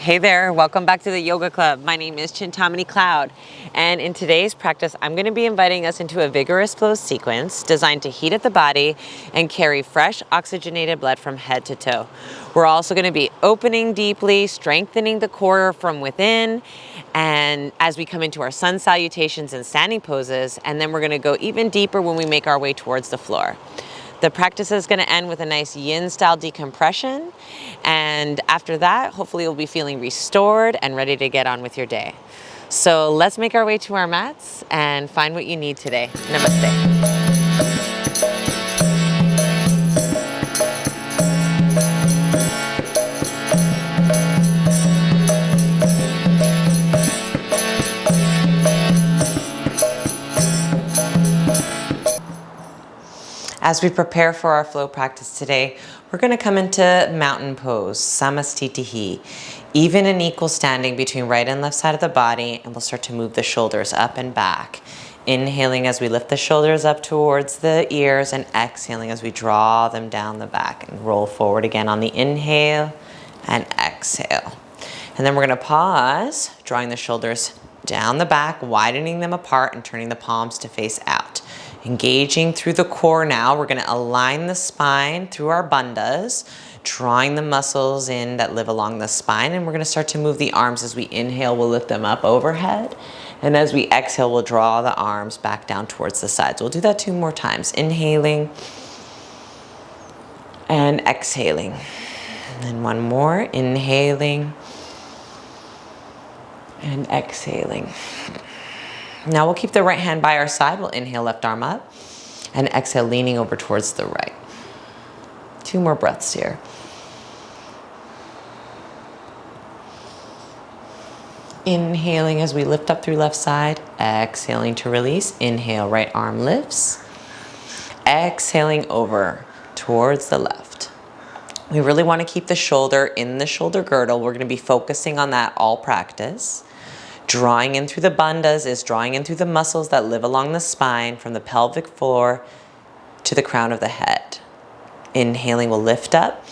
Hey there, welcome back to the Yoga Club. My name is Chintamani Cloud, and in today's practice, I'm going to be inviting us into a vigorous flow sequence designed to heat up the body and carry fresh oxygenated blood from head to toe. We're also going to be opening deeply, strengthening the core from within, and as we come into our sun salutations and standing poses, and then we're going to go even deeper when we make our way towards the floor. The practice is going to end with a nice yin-style decompression, and after that, hopefully you'll be feeling restored and ready to get on with your day. So let's make our way to our mats and find what you need today. Namaste. As we prepare for our flow practice today, we're going to come into mountain pose, samastitihi, even and equal standing between right and left side of the body, and we'll start to move the shoulders up and back. Inhaling as we lift the shoulders up towards the ears, and exhaling as we draw them down the back and roll forward again on the inhale and exhale. And then we're going to pause, drawing the shoulders down the back, widening them apart and turning the palms to face out. Engaging through the core now, we're going to align the spine through our bandhas, drawing the muscles in that live along the spine, and we're going to start to move the arms. As we inhale, we'll lift them up overhead, and as we exhale, we'll draw the arms back down towards the sides. We'll do that 2 more times, inhaling and exhaling. And then 1 more, inhaling and exhaling. Now we'll keep the right hand by our side. We'll inhale, left arm up, and exhale, leaning over towards the right. 2 more breaths here. Inhaling as we lift up through left side, exhaling to release. Inhale, right arm lifts. Exhaling over towards the left. We really want to keep the shoulder in the shoulder girdle. We're going to be focusing on that all practice. Drawing in through the bandhas is drawing in through the muscles that live along the spine from the pelvic floor to the crown of the head. Inhaling, we'll lift up,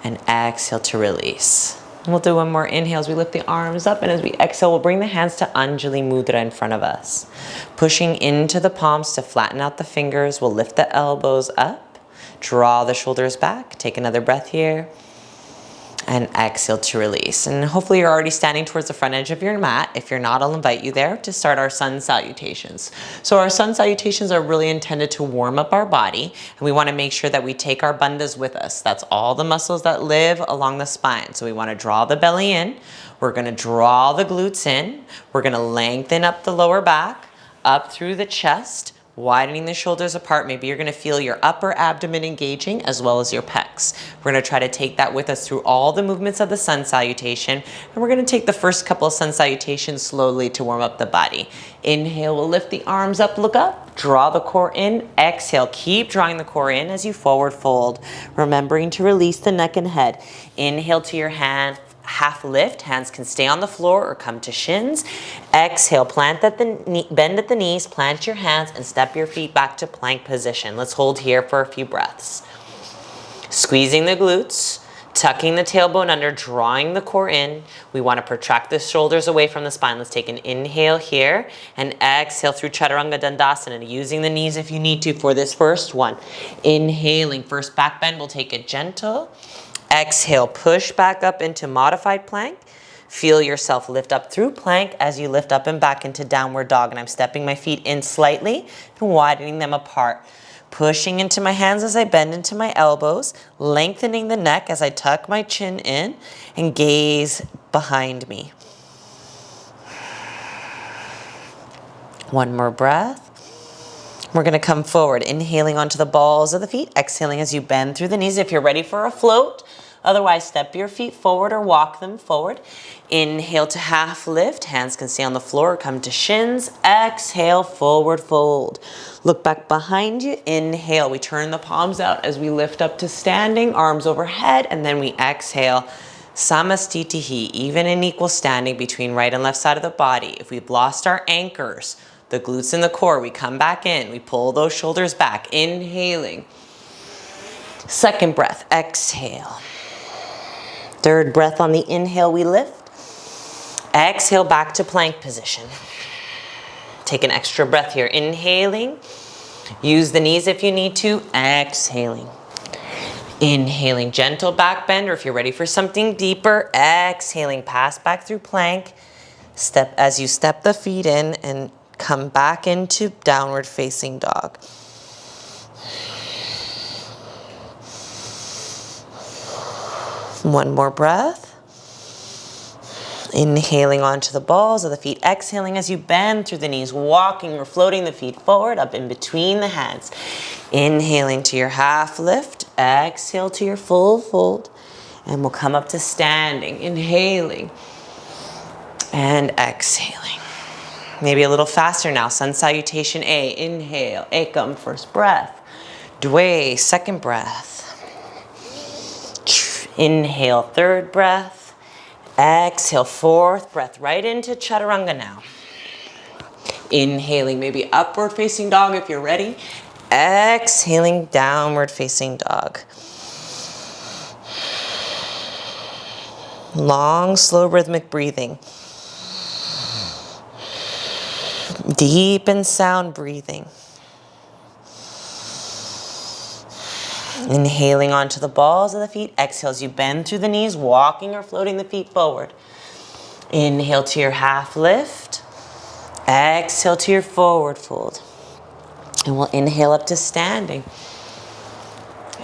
and exhale to release. And we'll do 1 more inhale as we lift the arms up, and as we exhale, we'll bring the hands to Anjali Mudra in front of us. Pushing into the palms to flatten out the fingers, we'll lift the elbows up, draw the shoulders back, take another breath here, and exhale to release. And hopefully you're already standing towards the front edge of your mat. If you're not, I'll invite you there to start our sun salutations. So our sun salutations are really intended to warm up our body, and we want to make sure that we take our bandhas with us. That's all the muscles that live along the spine. So we want to draw the belly in. We're going to draw the glutes in. We're going to lengthen up the lower back, up through the chest, widening the shoulders apart. Maybe you're going to feel your upper abdomen engaging as well as your pecs. We're going to try to take that with us through all the movements of the sun salutation. And we're going to take the first couple of sun salutations slowly to warm up the body. Inhale, we'll lift the arms up, look up, draw the core in. Exhale, keep drawing the core in as you forward fold, remembering to release the neck and head. Inhale to your hand. Half lift, hands can stay on the floor or come to shins. Exhale, bend at the knees, plant your hands, and step your feet back to plank position. Let's hold here for a few breaths. Squeezing the glutes, tucking the tailbone under, drawing the core in. We want to protract the shoulders away from the spine. Let's take an inhale here and exhale through Chaturanga Dandasana, using the knees if you need to for this first one. Inhaling, first back bend, we'll take it gentle. Exhale, push back up into modified plank. Feel yourself lift up through plank as you lift up and back into downward dog. And I'm stepping my feet in slightly and widening them apart. Pushing into my hands as I bend into my elbows, lengthening the neck as I tuck my chin in and gaze behind me. 1 more breath. We're going to come forward, inhaling onto the balls of the feet, exhaling as you bend through the knees if you're ready for a float. Otherwise, step your feet forward or walk them forward. Inhale to half lift. Hands can stay on the floor or come to shins. Exhale, forward fold. Look back behind you. Inhale. We turn the palms out as we lift up to standing, arms overhead, and then we exhale. Samastitihi, even and equal standing between right and left side of the body. If we've lost our anchors, the glutes and the core, we come back in. We pull those shoulders back. Inhaling. Second breath, exhale. Third breath on the inhale, we lift. Exhale back to plank position. Take an extra breath here. Inhaling. Use the knees if you need to. Exhaling. Inhaling, gentle back bend, or if you're ready for something deeper, exhaling, pass back through plank. Step as you step the feet in and come back into downward facing dog. One more breath. Inhaling onto the balls of the feet, exhaling as you bend through the knees, walking or floating the feet forward, up in between the hands. Inhaling to your half lift, exhale to your full fold, and we'll come up to standing. Inhaling and exhaling. Maybe a little faster now. Sun salutation A, inhale, ekam, first breath. Dwe, second breath. Inhale, third breath. Exhale, fourth breath, right into chaturanga now. Inhaling, maybe upward facing dog if you're ready. Exhaling, downward facing dog. Long, slow, rhythmic breathing. Deep and sound breathing. Inhaling onto the balls of the feet. Exhale as you bend through the knees, walking or floating the feet forward. Inhale to your half lift. Exhale to your forward fold. And we'll inhale up to standing.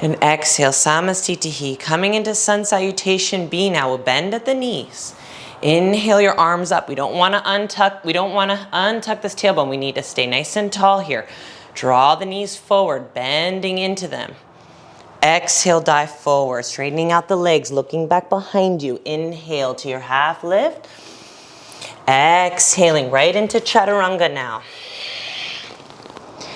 And exhale, samastitihi. Coming into sun salutation B now. We'll bend at the knees. Inhale your arms up. We don't want to untuck. We don't want to untuck this tailbone. We need to stay nice and tall here. Draw the knees forward, bending into them. Exhale, dive forward, straightening out the legs, looking back behind you. Inhale to your half lift. Exhaling right into chaturanga now.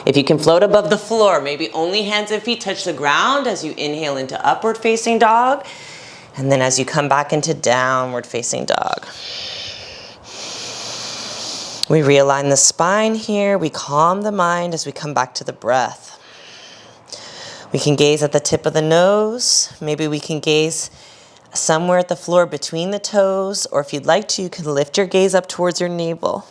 If you can float above the floor, maybe only hands and feet touch the ground as you inhale into upward facing dog. And then as you come back into downward facing dog. We realign the spine here. We calm the mind as we come back to the breath. We can gaze at the tip of the nose. Maybe we can gaze somewhere at the floor between the toes, or if you'd like to, you can lift your gaze up towards your navel.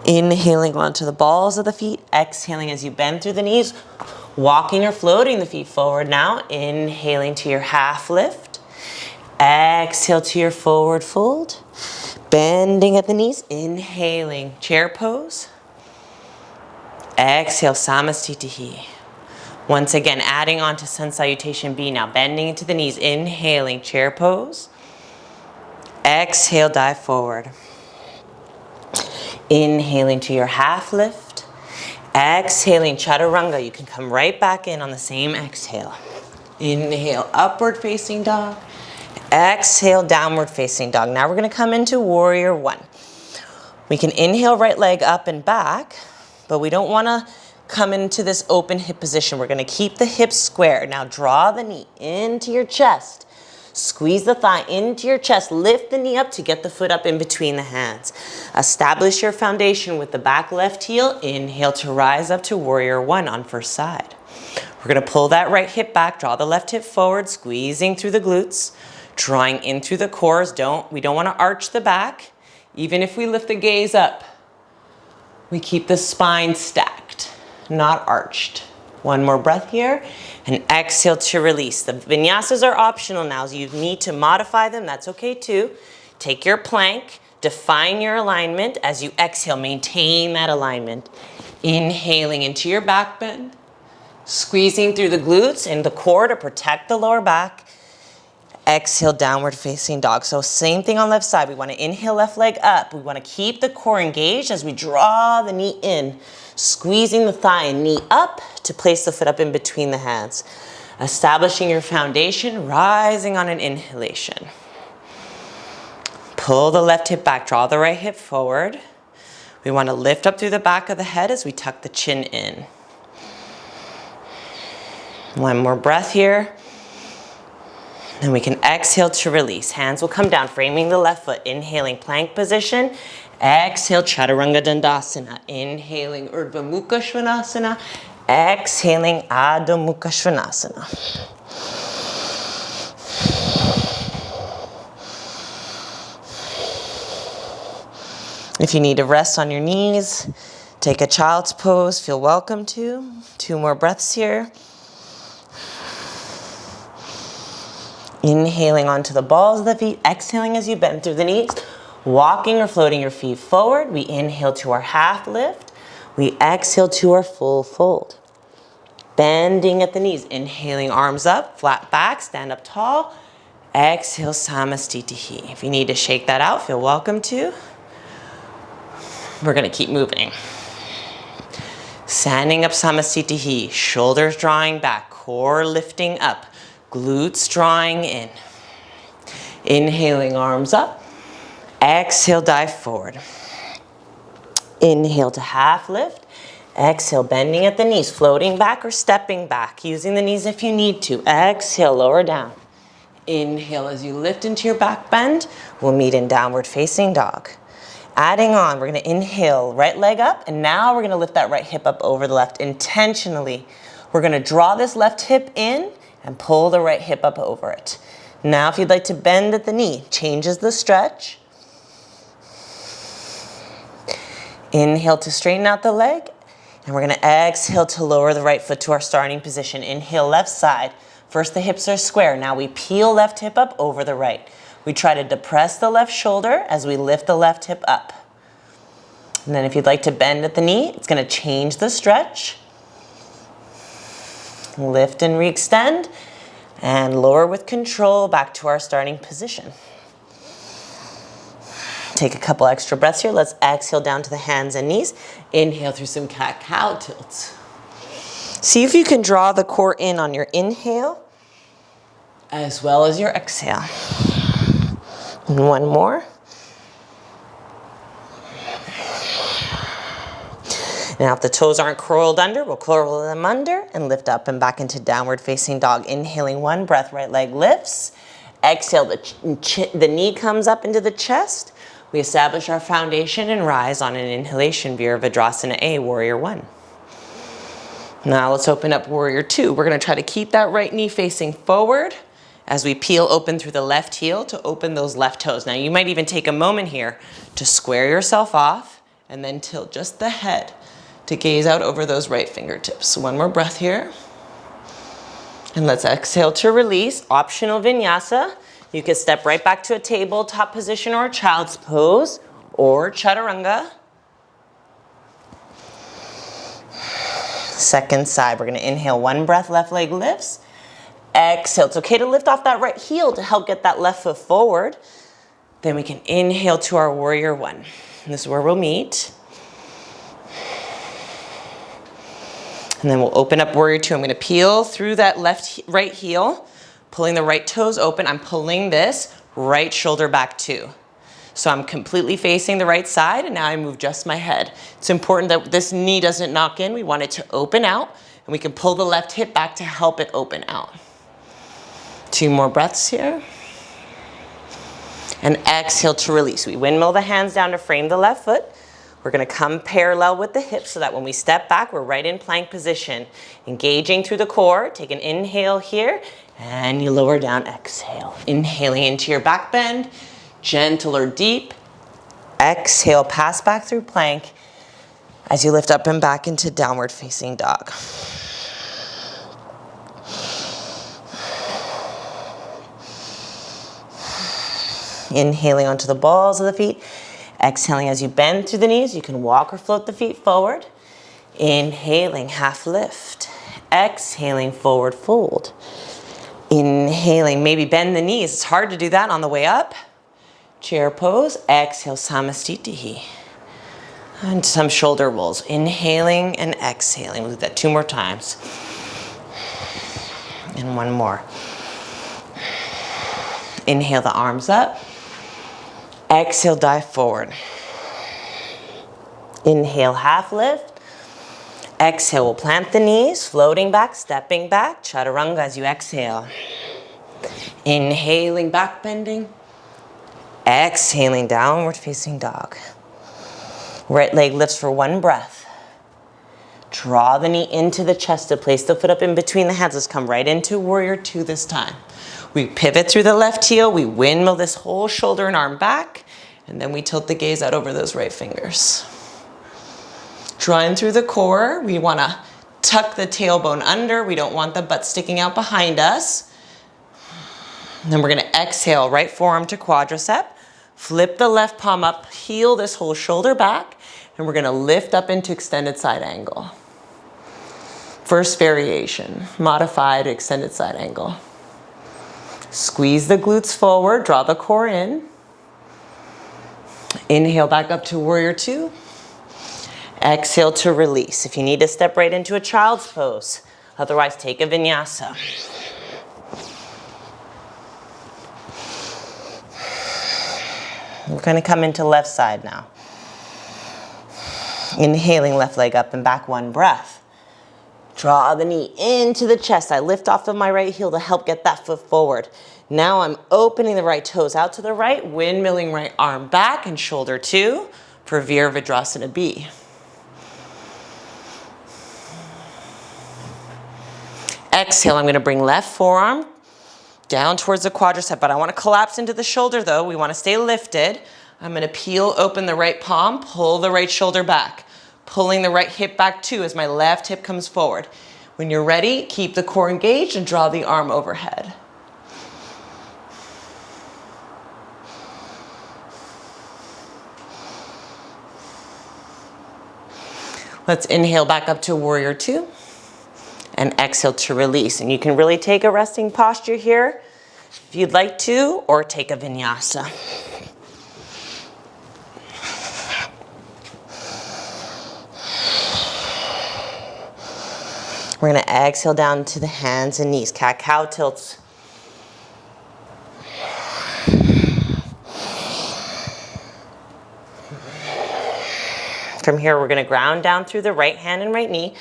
Inhaling onto the balls of the feet, exhaling as you bend through the knees, walking or floating the feet forward now. Inhaling to your half lift. Exhale to your forward fold. Bending at the knees, inhaling, chair pose. Exhale, samastitihi. Once again, adding on to sun salutation B now. Bending into the knees, inhaling, chair pose. Exhale, dive forward. Inhaling to your half lift. Exhaling, chaturanga. You can come right back in on the same exhale. Inhale, upward facing dog. Exhale, downward facing dog. Now we're going to come into warrior one. We can inhale, right leg up and back. But we don't want to come into this open hip position. We're going to keep the hips square. Now draw the knee into your chest. Squeeze the thigh into your chest. Lift the knee up to get the foot up in between the hands. Establish your foundation with the back left heel. Inhale to rise up to warrior one on first side. We're going to pull that right hip back. Draw the left hip forward, squeezing through the glutes. Drawing in through the cores. We don't want to arch the back. Even if we lift the gaze up, we keep the spine stacked, not arched. One more breath here, and exhale to release. The vinyasas are optional now, so you need to modify them, that's okay too. Take your plank, define your alignment. As you exhale, maintain that alignment. Inhaling into your back bend, squeezing through the glutes and the core to protect the lower back. Exhale, downward facing dog. So same thing on left side. We want to inhale left leg up. We want to keep the core engaged as we draw the knee in, squeezing the thigh and knee up to place the foot up in between the hands. Establishing your foundation, rising on an inhalation. Pull the left hip back, draw the right hip forward. We want to lift up through the back of the head as we tuck the chin in. One more breath here. Then we can exhale to release. Hands will come down, framing the left foot. Inhaling, plank position. Exhale, Chaturanga Dandasana. Inhaling, Urdhva Mukha Svanasana. Exhaling, Adho Mukha Svanasana. If you need to rest on your knees, take a child's pose, feel welcome to. 2 more breaths here. Inhaling onto the balls of the feet, exhaling as you bend through the knees, walking or floating your feet forward. We inhale to our half lift. We exhale to our full fold. Bending at the knees, inhaling arms up, flat back, stand up tall. Exhale, Samastitihi. If you need to shake that out, feel welcome to. We're gonna keep moving. Standing up Samastitihi, shoulders drawing back, core lifting up, glutes drawing in. Inhaling arms up, exhale, dive forward. Inhale to half lift, exhale, bending at the knees, floating back or stepping back, using the knees if you need to. Exhale, lower down. Inhale as you lift into your back bend, we'll meet in downward facing dog. Adding on, we're gonna inhale, right leg up, and now we're gonna lift that right hip up over the left intentionally. We're gonna draw this left hip in and pull the right hip up over it. Now if you'd like to bend at the knee, changes the stretch. Inhale to straighten out the leg, and we're gonna exhale to lower the right foot to our starting position. Inhale, left side. First the hips are square, now we peel left hip up over the right. We try to depress the left shoulder as we lift the left hip up. And then if you'd like to bend at the knee, it's gonna change the stretch. Lift and re-extend, and lower with control back to our starting position. Take a couple extra breaths here. Let's exhale down to the hands and knees. Inhale through some cat-cow tilts. See if you can draw the core in on your inhale as well as your exhale. And one more. Now if the toes aren't curled under, we'll curl them under and lift up and back into downward facing dog. Inhaling one breath, right leg lifts. Exhale, the knee comes up into the chest. We establish our foundation and rise on an inhalation, Virabhadrasana A, Warrior 1. Now let's open up Warrior 2. We're gonna try to keep that right knee facing forward as we peel open through the left heel to open those left toes. Now you might even take a moment here to square yourself off and then tilt just the head to gaze out over those right fingertips. So one more breath here. And let's exhale to release, optional vinyasa. You can step right back to a tabletop position or a child's pose or chaturanga. Second side, we're gonna inhale one breath, left leg lifts. Exhale, it's okay to lift off that right heel to help get that left foot forward. Then we can inhale to our Warrior 1. And this is where we'll meet. And then we'll open up Warrior 2. I'm gonna peel through that right heel, pulling the right toes open. I'm pulling this right shoulder back too. So I'm completely facing the right side, and now I move just my head. It's important that this knee doesn't knock in. We want it to open out, and we can pull the left hip back to help it open out. 2 more breaths here. And exhale to release. We windmill the hands down to frame the left foot. We're gonna come parallel with the hips so that when we step back, we're right in plank position. Engaging through the core. Take an inhale here, and you lower down, exhale. Inhaling into your back bend, gentle or deep. Exhale, pass back through plank as you lift up and back into downward facing dog. Inhaling onto the balls of the feet. Exhaling as you bend through the knees. You can walk or float the feet forward. Inhaling, half lift. Exhaling, forward fold. Inhaling, maybe bend the knees. It's hard to do that on the way up. Chair pose. Exhale, Samastitihi. And some shoulder rolls. Inhaling and exhaling. We'll do that 2 more times. And one more. Inhale the arms up. Exhale, dive forward. Inhale, half lift. Exhale, we'll plant the knees, floating back, stepping back, chaturanga as you exhale. Inhaling, back bending. Exhaling, downward facing dog. Right leg lifts for 1 breath. Draw the knee into the chest to place the foot up in between the hands. Let's come right into Warrior 2 this time. We pivot through the left heel. We windmill this whole shoulder and arm back. And then we tilt the gaze out over those right fingers. Drawing through the core, we want to tuck the tailbone under. We don't want the butt sticking out behind us. And then we're going to exhale, right forearm to quadricep. Flip the left palm up, heel this whole shoulder back, and we're going to lift up into extended side angle. First variation, modified extended side angle. Squeeze the glutes forward, draw the core in. Inhale back up to warrior two. Exhale to release. If you need to step right into a child's pose, otherwise take a vinyasa. We're going to come into left side now. Inhaling left leg up and back, one breath. Draw the knee into the chest. I lift off of my right heel to help get that foot forward. Now I'm opening the right toes out to the right, windmilling right arm back and shoulder two for Virabhadrasana B. Exhale, I'm going to bring left forearm down towards the quadricep, but I want to collapse into the shoulder though. We want to stay lifted. I'm going to peel open the right palm, pull the right shoulder back, pulling the right hip back too as my left hip comes forward. When you're ready, keep the core engaged and draw the arm overhead. Let's inhale back up to warrior two. And exhale to release. And you can really take a resting posture here if you'd like to, or take a vinyasa. We're going to exhale down to the hands and knees, cat-cow tilts. From here, we're going to ground down through the right hand and right knee.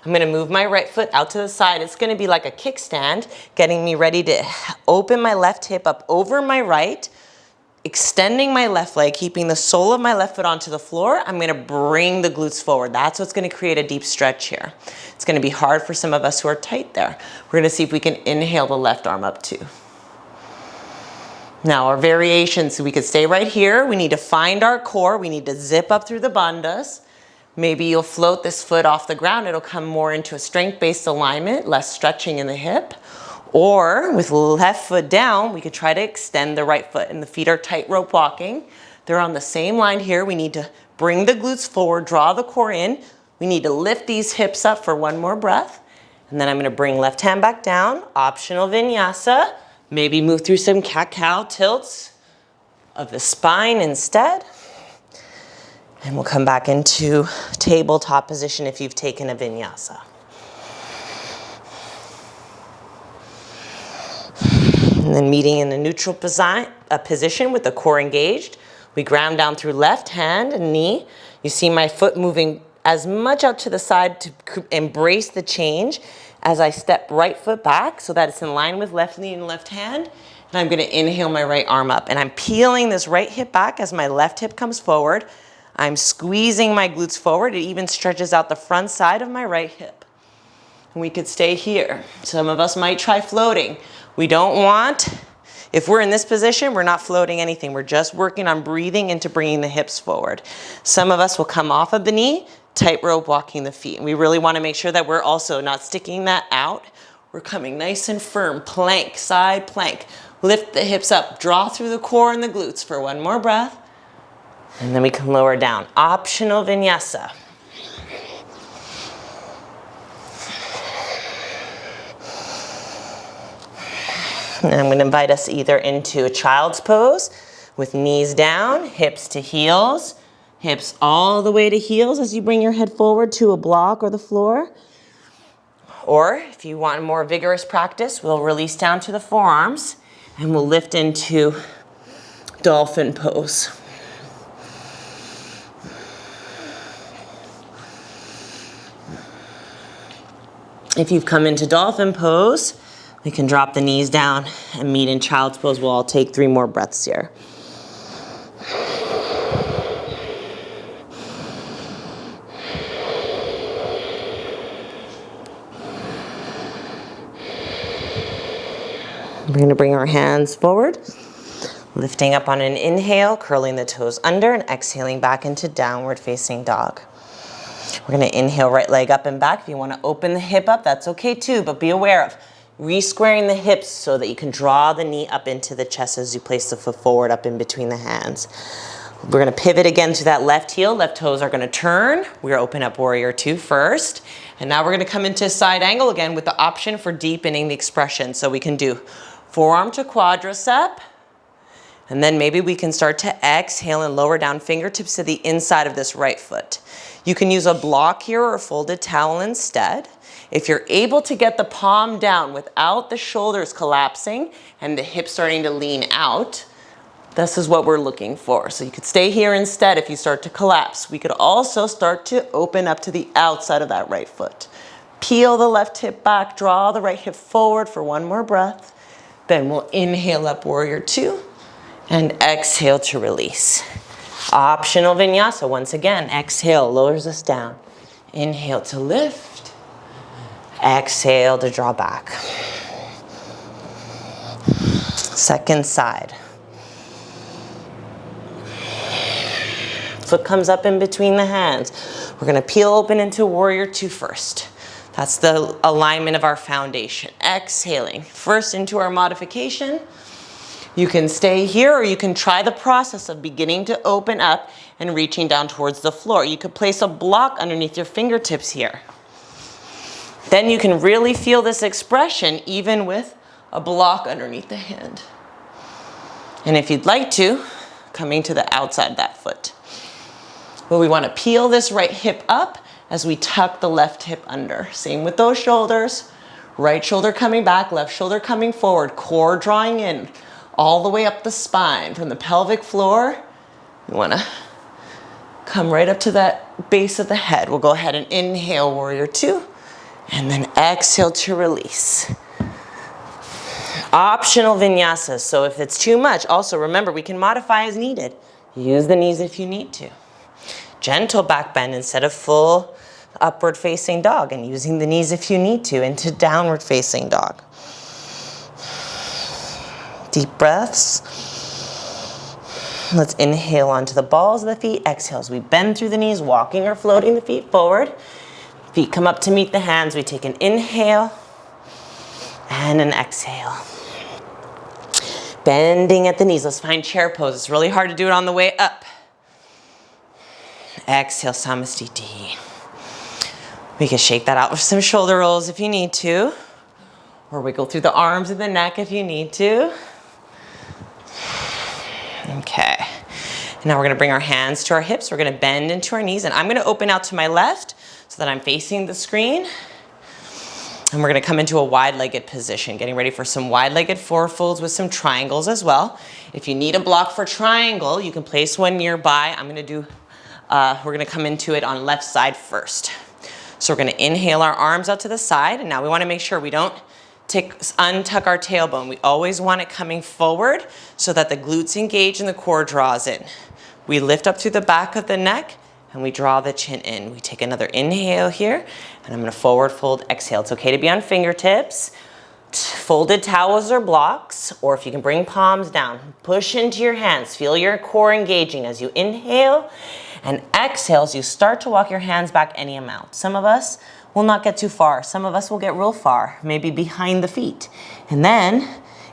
I'm going to move my right foot out to the side. It's going to be like a kickstand, getting me ready to open my left hip up over my right, extending my left leg, keeping the sole of my left foot onto the floor. I'm going to bring the glutes forward. That's what's going to create a deep stretch here. It's going to be hard for some of us who are tight there. We're going to see if we can inhale the left arm up too. Now our variations, so we could stay right here. We need to find our core. We need to zip up through the bandhas. Maybe you'll float this foot off the ground. It'll come more into a strength-based alignment, less stretching in the hip. Or with left foot down, we could try to extend the right foot, and the feet are tightrope walking. They're on the same line here. We need to bring the glutes forward, draw the core in. We need to lift these hips up for one more breath. And then I'm going to bring left hand back down, optional vinyasa. Maybe move through some cat-cow tilts of the spine instead. And we'll come back into tabletop position if you've taken a vinyasa. And then meeting in a neutral position with the core engaged. We ground down through left hand and knee. You see my foot moving as much out to the side to embrace the change as I step right foot back so that it's in line with left knee and left hand. And I'm going to inhale my right arm up. And I'm peeling this right hip back as my left hip comes forward. I'm squeezing my glutes forward. It even stretches out the front side of my right hip. And we could stay here. Some of us might try floating. We don't want, if we're in this position, we're not floating anything. We're just working on breathing into bringing the hips forward. Some of us will come off of the knee, tightrope walking the feet. And we really want to make sure that we're also not sticking that out. We're coming nice and firm, plank, side plank. Lift the hips up, draw through the core and the glutes for one more breath. And then we can lower down. Optional vinyasa. And I'm going to invite us either into a child's pose with knees down, hips to heels, hips all the way to heels as you bring your head forward to a block or the floor. Or if you want a more vigorous practice, we'll release down to the forearms and we'll lift into dolphin pose. If you've come into dolphin pose, we can drop the knees down and meet in child's pose. We'll all take 3 more breaths here. We're going to bring our hands forward. Lifting up on an inhale, curling the toes under, and exhaling back into downward facing dog. We're gonna inhale, right leg up and back. If you wanna open the hip up, that's okay too, but be aware of re-squaring the hips so that you can draw the knee up into the chest as you place the foot forward up in between the hands. We're gonna pivot again to that left heel. Left toes are gonna turn. We're gonna open up warrior two first. And now we're gonna come into side angle again with the option for deepening the expression. So we can do forearm to quadricep. And then maybe we can start to exhale and lower down fingertips to the inside of this right foot. You can use a block here or a folded towel instead. If you're able to get the palm down without the shoulders collapsing and the hips starting to lean out, this is what we're looking for. So you could stay here instead if you start to collapse. We could also start to open up to the outside of that right foot. Peel the left hip back, draw the right hip forward for one more breath. Then we'll inhale up warrior two and exhale to release. Optional vinyasa, once again, exhale, lowers us down. Inhale to lift, exhale to draw back. Second side. Foot comes up in between the hands. We're gonna peel open into warrior two first. That's the alignment of our foundation. Exhaling, first into our modification. You can stay here or you can try the process of beginning to open up and reaching down towards the floor. You could place a block underneath your fingertips here. Then you can really feel this expression even with a block underneath the hand. And if you'd like to, coming to the outside of that foot. But we want to peel this right hip up as we tuck the left hip under. Same with those shoulders. Right shoulder coming back, left shoulder coming forward, core drawing in all the way up the spine from the pelvic floor. You want to come right up to that base of the head. We'll go ahead and inhale warrior two and then exhale to release. Optional vinyasas. So if it's too much, also remember we can modify as needed. Use the knees if you need to. Gentle back bend instead of full upward facing dog, and using the knees if you need to into downward facing dog. Deep breaths. Let's inhale onto the balls of the feet. Exhale as we bend through the knees, walking or floating the feet forward. Feet come up to meet the hands. We take an inhale and an exhale. Bending at the knees. Let's find chair pose. It's really hard to do it on the way up. Exhale, Samastiti. We can shake that out with some shoulder rolls if you need to, or wiggle through the arms and the neck if you need to. Okay. And now we're gonna bring our hands to our hips. We're gonna bend into our knees, and I'm gonna open out to my left so that I'm facing the screen. And we're gonna come into a wide-legged position, getting ready for some wide-legged forefolds with some triangles as well. If you need a block for triangle, you can place one nearby. We're gonna come into it on left side first. So we're gonna inhale our arms out to the side, and now we wanna make sure we don't untuck our tailbone. We always want it coming forward so that the glutes engage and the core draws in. We lift up through the back of the neck and we draw the chin in. We take another inhale here, and I'm gonna forward fold, exhale. It's okay to be on fingertips, folded towels or blocks, or if you can bring palms down, push into your hands. Feel your core engaging as you inhale, and exhale as you start to walk your hands back any amount. Some of us will not get too far. Some of us will get real far, maybe behind the feet. And then,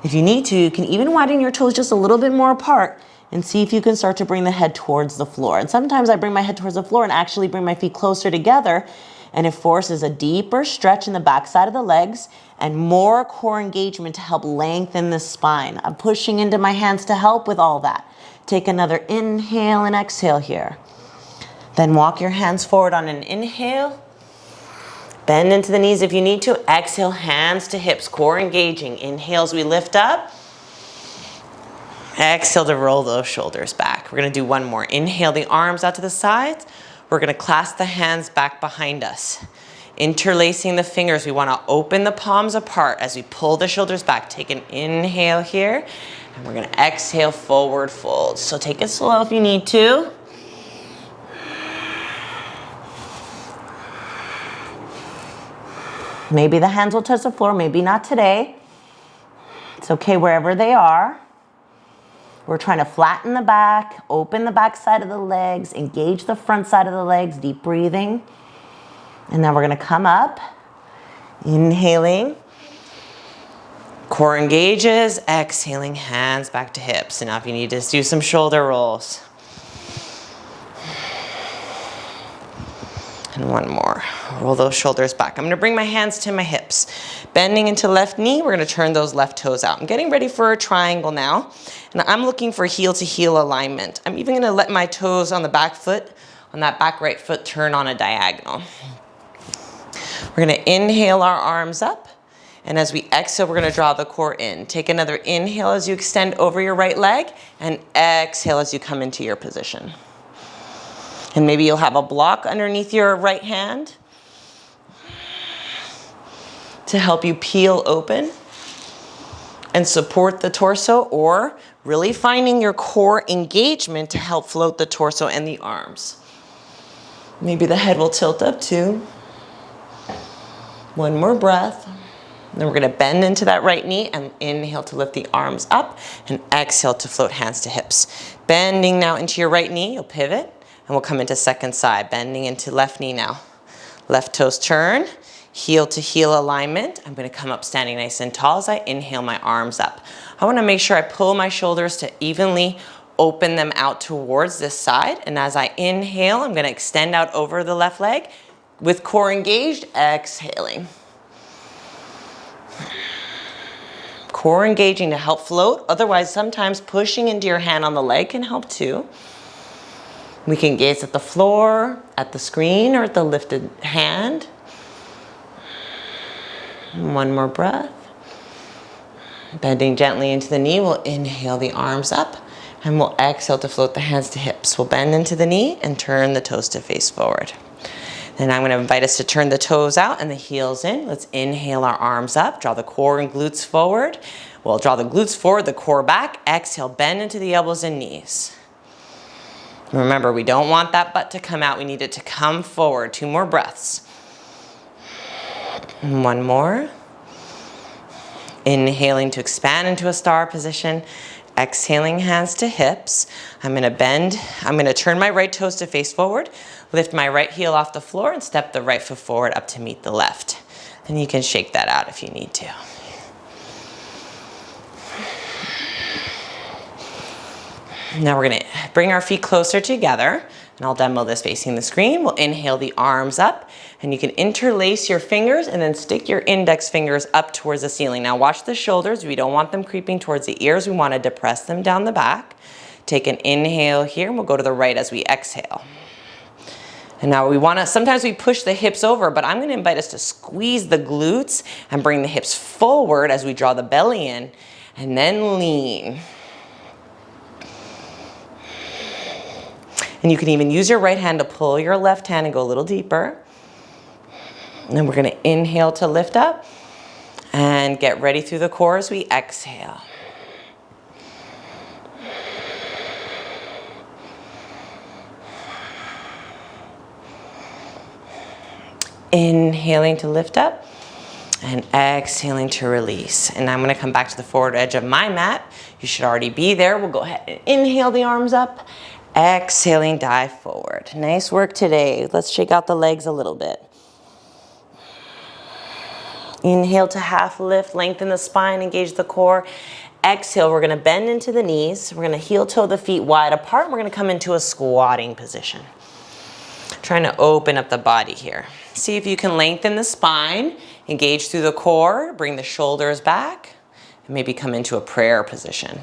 if you need to, you can even widen your toes just a little bit more apart and see if you can start to bring the head towards the floor. And sometimes I bring my head towards the floor and actually bring my feet closer together, and it forces a deeper stretch in the backside of the legs and more core engagement to help lengthen the spine. I'm pushing into my hands to help with all that. Take another inhale and exhale here. Then walk your hands forward on an inhale. Bend into the knees if you need to. Exhale, hands to hips, core engaging. Inhale as we lift up. Exhale to roll those shoulders back. We're gonna do one more. Inhale the arms out to the sides. We're gonna clasp the hands back behind us. Interlacing the fingers, we wanna open the palms apart as we pull the shoulders back. Take an inhale here, and we're gonna exhale, forward fold. So take it slow if you need to. Maybe the hands will touch the floor, maybe not today. It's okay wherever they are. We're trying to flatten the back, open the back side of the legs, engage the front side of the legs, deep breathing. And then we're gonna come up, inhaling. Core engages, exhaling, hands back to hips. And now if you need to do some shoulder rolls. And one more. Roll those shoulders back. I'm gonna bring my hands to my hips. Bending into left knee, we're gonna turn those left toes out. I'm getting ready for a triangle now. And I'm looking for heel to heel alignment. I'm even gonna let my toes on the back foot, on that back right foot, turn on a diagonal. We're gonna inhale our arms up. And as we exhale, we're gonna draw the core in. Take another inhale as you extend over your right leg, and exhale as you come into your position. And maybe you'll have a block underneath your right hand to help you peel open and support the torso, or really finding your core engagement to help float the torso and the arms. Maybe the head will tilt up too. One more breath. Then we're gonna bend into that right knee and inhale to lift the arms up, and exhale to float hands to hips. Bending now into your right knee, you'll pivot, and we'll come into second side. Bending into left knee now. Left toes turn, heel to heel alignment. I'm gonna come up standing nice and tall as I inhale my arms up. I wanna make sure I pull my shoulders to evenly open them out towards this side. And as I inhale, I'm gonna extend out over the left leg with core engaged, exhaling. Core engaging to help float. Otherwise, sometimes pushing into your hand on the leg can help too. We can gaze at the floor, at the screen, or at the lifted hand. One more breath. Bending gently into the knee, we'll inhale the arms up, and we'll exhale to float the hands to hips. We'll bend into the knee and turn the toes to face forward. Then I'm gonna invite us to turn the toes out and the heels in. Let's inhale our arms up, draw the core and glutes forward. We'll draw the glutes forward, the core back. Exhale, bend into the elbows and knees. Remember, we don't want that butt to come out. We need it to come forward. 2 more breaths. And 1 more. Inhaling to expand into a star position. Exhaling, hands to hips. I'm gonna bend. I'm gonna turn my right toes to face forward. Lift my right heel off the floor and step the right foot forward up to meet the left. And you can shake that out if you need to. Now we're gonna bring our feet closer together, and I'll demo this facing the screen. We'll inhale the arms up, and you can interlace your fingers and then stick your index fingers up towards the ceiling. Now watch the shoulders. We don't want them creeping towards the ears. We wanna depress them down the back. Take an inhale here, and we'll go to the right as we exhale. And now we wanna, sometimes we push the hips over, but I'm gonna invite us to squeeze the glutes and bring the hips forward as we draw the belly in, and then lean. And you can even use your right hand to pull your left hand and go a little deeper. And then we're gonna inhale to lift up and get ready through the core as we exhale. Inhaling to lift up and exhaling to release. And I'm gonna come back to the forward edge of my mat. You should already be there. We'll go ahead and inhale the arms up. Exhaling, dive forward. Nice work today. Let's shake out the legs a little bit. Inhale to half lift, lengthen the spine, engage the core. Exhale, we're gonna bend into the knees. We're gonna heel toe the feet wide apart. We're gonna come into a squatting position. Trying to open up the body here. See if you can lengthen the spine, engage through the core, bring the shoulders back, and maybe come into a prayer position.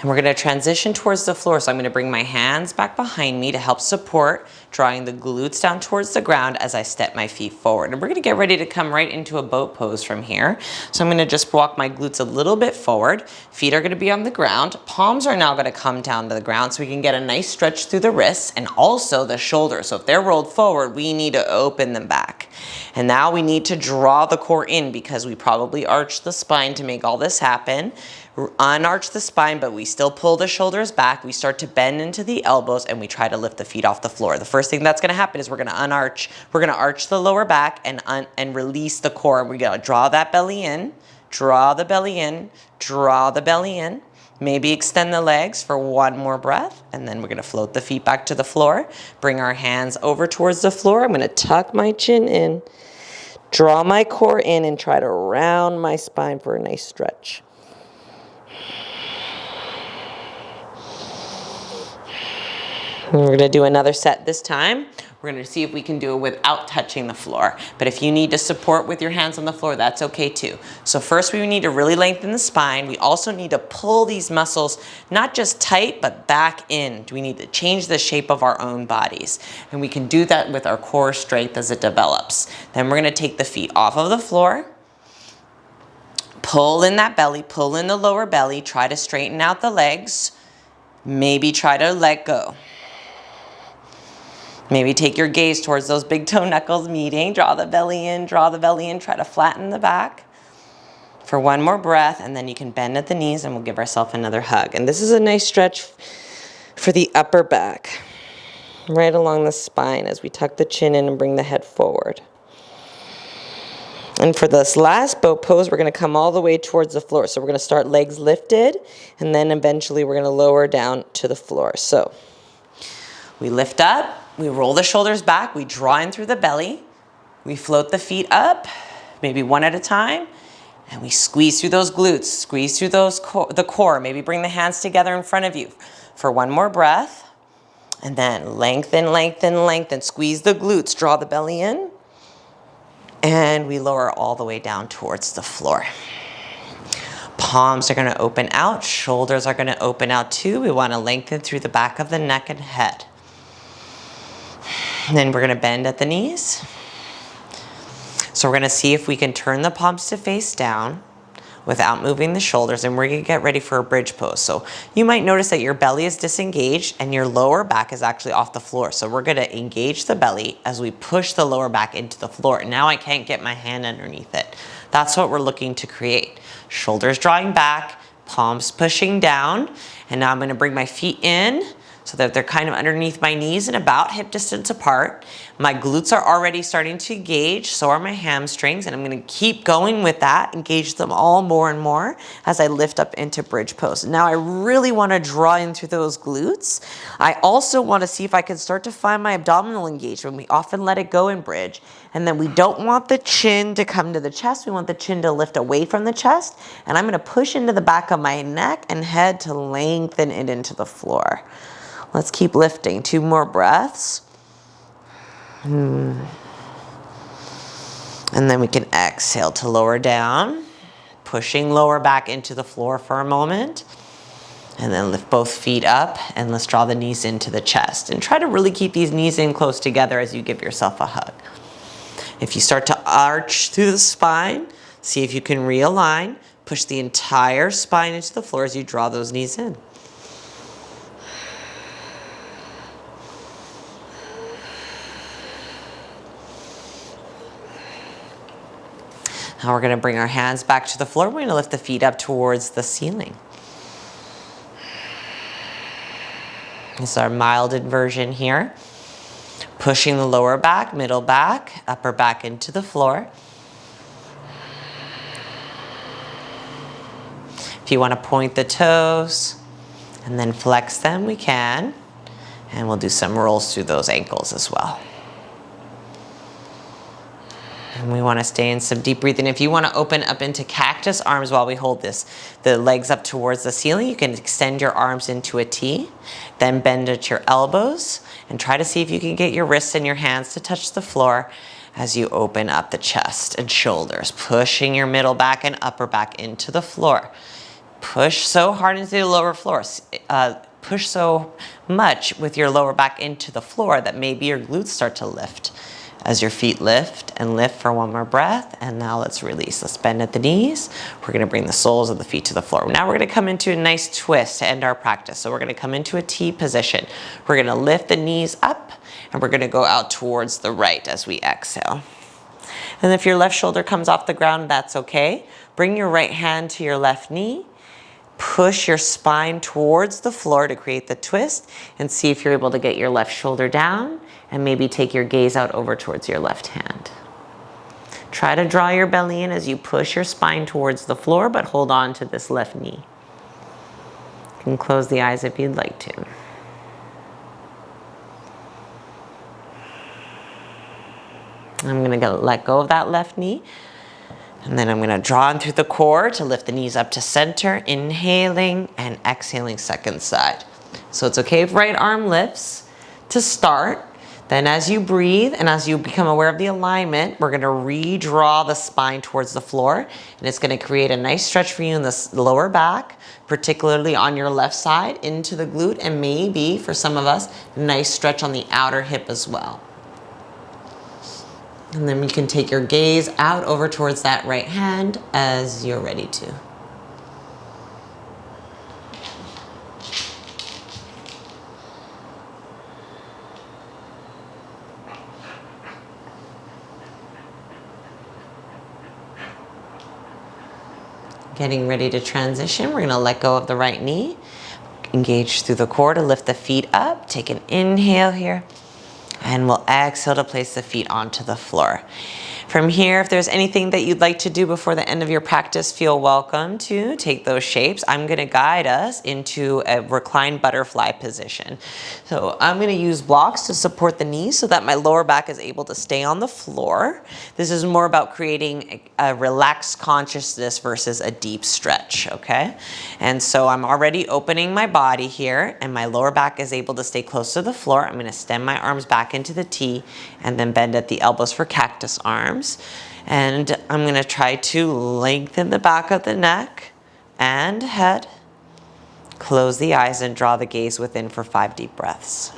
And we're gonna transition towards the floor. So I'm gonna bring my hands back behind me to help support, drawing the glutes down towards the ground as I step my feet forward. And we're gonna get ready to come right into a boat pose from here. So I'm gonna just walk my glutes a little bit forward. Feet are gonna be on the ground. Palms are now gonna come down to the ground so we can get a nice stretch through the wrists and also the shoulders. So if they're rolled forward, we need to open them back. And now we need to draw the core in because we probably arched the spine to make all this happen. Unarch the spine, but we still pull the shoulders back. We start to bend into the elbows and we try to lift the feet off the floor. The first thing that's gonna happen is we're gonna unarch. We're gonna arch the lower back and release the core. We're gonna draw that belly in, draw the belly in, draw the belly in. Maybe extend the legs for one more breath, and then we're gonna float the feet back to the floor. Bring our hands over towards the floor. I'm gonna tuck my chin in, draw my core in, and try to round my spine for a nice stretch. And we're gonna do another set this time. We're gonna see if we can do it without touching the floor. But if you need to support with your hands on the floor, that's okay too. So first we need to really lengthen the spine. We also need to pull these muscles, not just tight, but back in. We need to change the shape of our own bodies. And we can do that with our core strength as it develops. Then we're gonna take the feet off of the floor. Pull in that belly, pull in the lower belly. Try to straighten out the legs. Maybe try to let go. Maybe take your gaze towards those big toe knuckles meeting. Draw the belly in, draw the belly in. Try to flatten the back for one more breath, and then you can bend at the knees and we'll give ourselves another hug. And this is a nice stretch for the upper back, right along the spine as we tuck the chin in and bring the head forward. And for this last boat pose, we're gonna come all the way towards the floor. So we're gonna start legs lifted, and then eventually we're gonna lower down to the floor. So we lift up, we roll the shoulders back, we draw in through the belly, we float the feet up, maybe one at a time, and we squeeze through those glutes, squeeze through the core, maybe bring the hands together in front of you for one more breath, and then lengthen, lengthen, lengthen, squeeze the glutes, draw the belly in, and we lower all the way down towards the floor. Palms are gonna open out, shoulders are gonna open out too. We wanna lengthen through the back of the neck and head. And then we're gonna bend at the knees. So we're gonna see if we can turn the palms to face down without moving the shoulders, and we're gonna get ready for a bridge pose. So you might notice that your belly is disengaged and your lower back is actually off the floor. So we're gonna engage the belly as we push the lower back into the floor. And now I can't get my hand underneath it. That's what we're looking to create. Shoulders drawing back, palms pushing down, and now I'm gonna bring my feet in so that they're kind of underneath my knees and about hip distance apart. My glutes are already starting to engage, so are my hamstrings, and I'm gonna keep going with that, engage them all more and more as I lift up into bridge pose. Now I really wanna draw in through those glutes. I also wanna see if I can start to find my abdominal engagement. We often let it go in bridge, and then we don't want the chin to come to the chest, we want the chin to lift away from the chest, and I'm gonna push into the back of my neck and head to lengthen it into the floor. Let's keep lifting. 2 more breaths. And then we can exhale to lower down, pushing lower back into the floor for a moment. And then lift both feet up and let's draw the knees into the chest. And try to really keep these knees in close together as you give yourself a hug. If you start to arch through the spine, see if you can realign. Push the entire spine into the floor as you draw those knees in. Now we're gonna bring our hands back to the floor. We're gonna lift the feet up towards the ceiling. This is our mild inversion here. Pushing the lower back, middle back, upper back into the floor. If you wanna point the toes and then flex them, we can. And we'll do some rolls through those ankles as well. And we want to stay in some deep breathing. If you want to open up into cactus arms while we hold this, the legs up towards the ceiling, you can extend your arms into a T, then bend at your elbows, and try to see if you can get your wrists and your hands to touch the floor as you open up the chest and shoulders, pushing your middle back and upper back into the floor. Push so hard into the lower floor. Push so much with your lower back into the floor that maybe your glutes start to lift. As your feet lift and lift for one more breath, and now let's release. Let's bend at the knees. We're gonna bring the soles of the feet to the floor. Now we're gonna come into a nice twist to end our practice. So we're gonna come into a T position. We're gonna lift the knees up, and we're gonna go out towards the right as we exhale. And if your left shoulder comes off the ground, that's okay. Bring your right hand to your left knee. Push your spine towards the floor to create the twist, and see if you're able to get your left shoulder down and maybe take your gaze out over towards your left hand. Try to draw your belly in as you push your spine towards the floor, but hold on to this left knee. You can close the eyes if you'd like to. I'm gonna let go of that left knee. And then I'm gonna draw in through the core to lift the knees up to center, inhaling and exhaling second side. So it's okay if right arm lifts to start. Then as you breathe and as you become aware of the alignment, we're gonna redraw the spine towards the floor, and it's gonna create a nice stretch for you in the lower back, particularly on your left side into the glute, and maybe for some of us, a nice stretch on the outer hip as well. And then you can take your gaze out over towards that right hand as you're ready to. Getting ready to transition, we're gonna let go of the right knee. Engage through the core to lift the feet up. Take an inhale here. And we'll exhale to place the feet onto the floor. From here, if there's anything that you'd like to do before the end of your practice, feel welcome to take those shapes. I'm gonna guide us into a reclined butterfly position. So I'm gonna use blocks to support the knees so that my lower back is able to stay on the floor. This is more about creating a relaxed consciousness versus a deep stretch, okay? And so I'm already opening my body here, and my lower back is able to stay close to the floor. I'm gonna extend my arms back into the T and then bend at the elbows for cactus arms. And I'm gonna try to lengthen the back of the neck and head. Close the eyes and draw the gaze within for 5 deep breaths.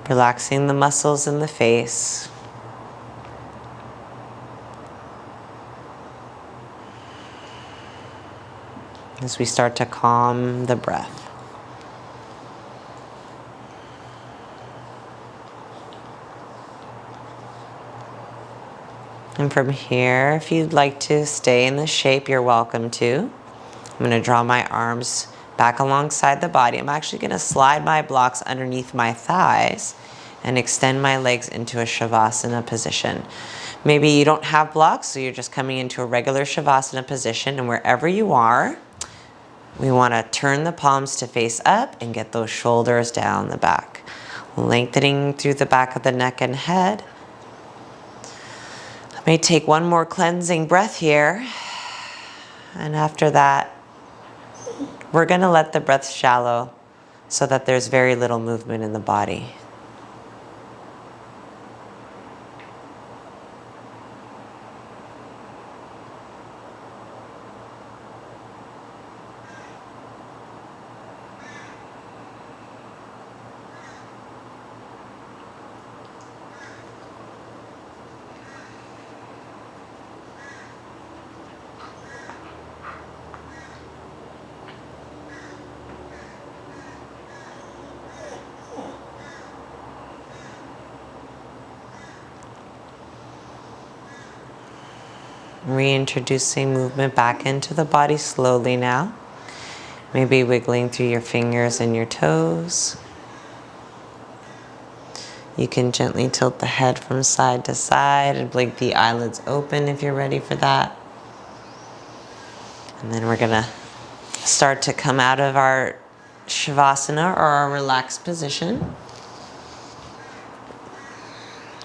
Relaxing the muscles in the face. As we start to calm the breath. And from here, if you'd like to stay in this shape, you're welcome to. I'm gonna draw my arms back alongside the body. I'm actually gonna slide my blocks underneath my thighs and extend my legs into a Shavasana position. Maybe you don't have blocks, so you're just coming into a regular Shavasana position, and wherever you are, we wanna turn the palms to face up and get those shoulders down the back. Lengthening through the back of the neck and head. May take one more cleansing breath here, and after that we're going to let the breath shallow so that there's very little movement in the body. Reintroducing movement back into the body slowly now. Maybe wiggling through your fingers and your toes. You can gently tilt the head from side to side and blink the eyelids open if you're ready for that. And then we're gonna start to come out of our Shavasana or our relaxed position.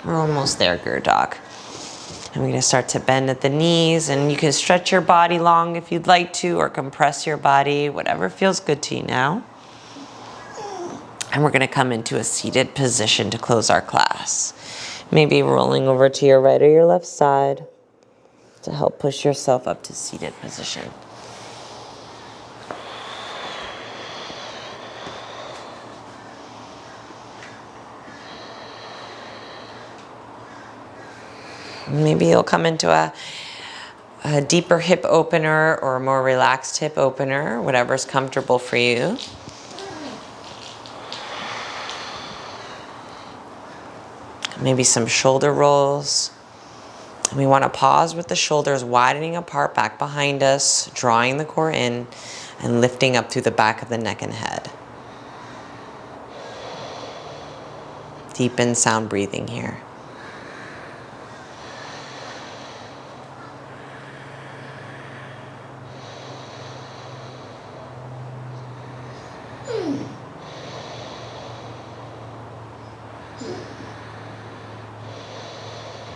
We're almost there, Guru Dog. And we're gonna start to bend at the knees, and you can stretch your body long if you'd like to, or compress your body, whatever feels good to you now. And we're gonna come into a seated position to close our class. Maybe rolling over to your right or your left side to help push yourself up to seated position. Maybe you'll come into a deeper hip opener or a more relaxed hip opener, whatever's comfortable for you. Maybe some shoulder rolls. And we want to pause with the shoulders widening apart back behind us, drawing the core in and lifting up through the back of the neck and head. Deepen sound breathing here.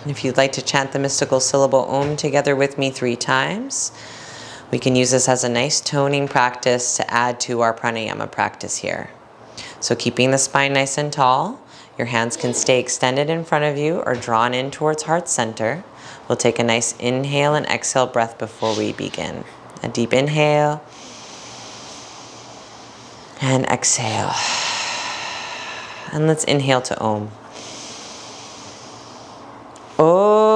And if you'd like to chant the mystical syllable Om together with me 3 times, we can use this as a nice toning practice to add to our pranayama practice here. So keeping the spine nice and tall, your hands can stay extended in front of you or drawn in towards heart center. We'll take a nice inhale and exhale breath before we begin. A deep inhale and exhale. And let's inhale to Om. Om.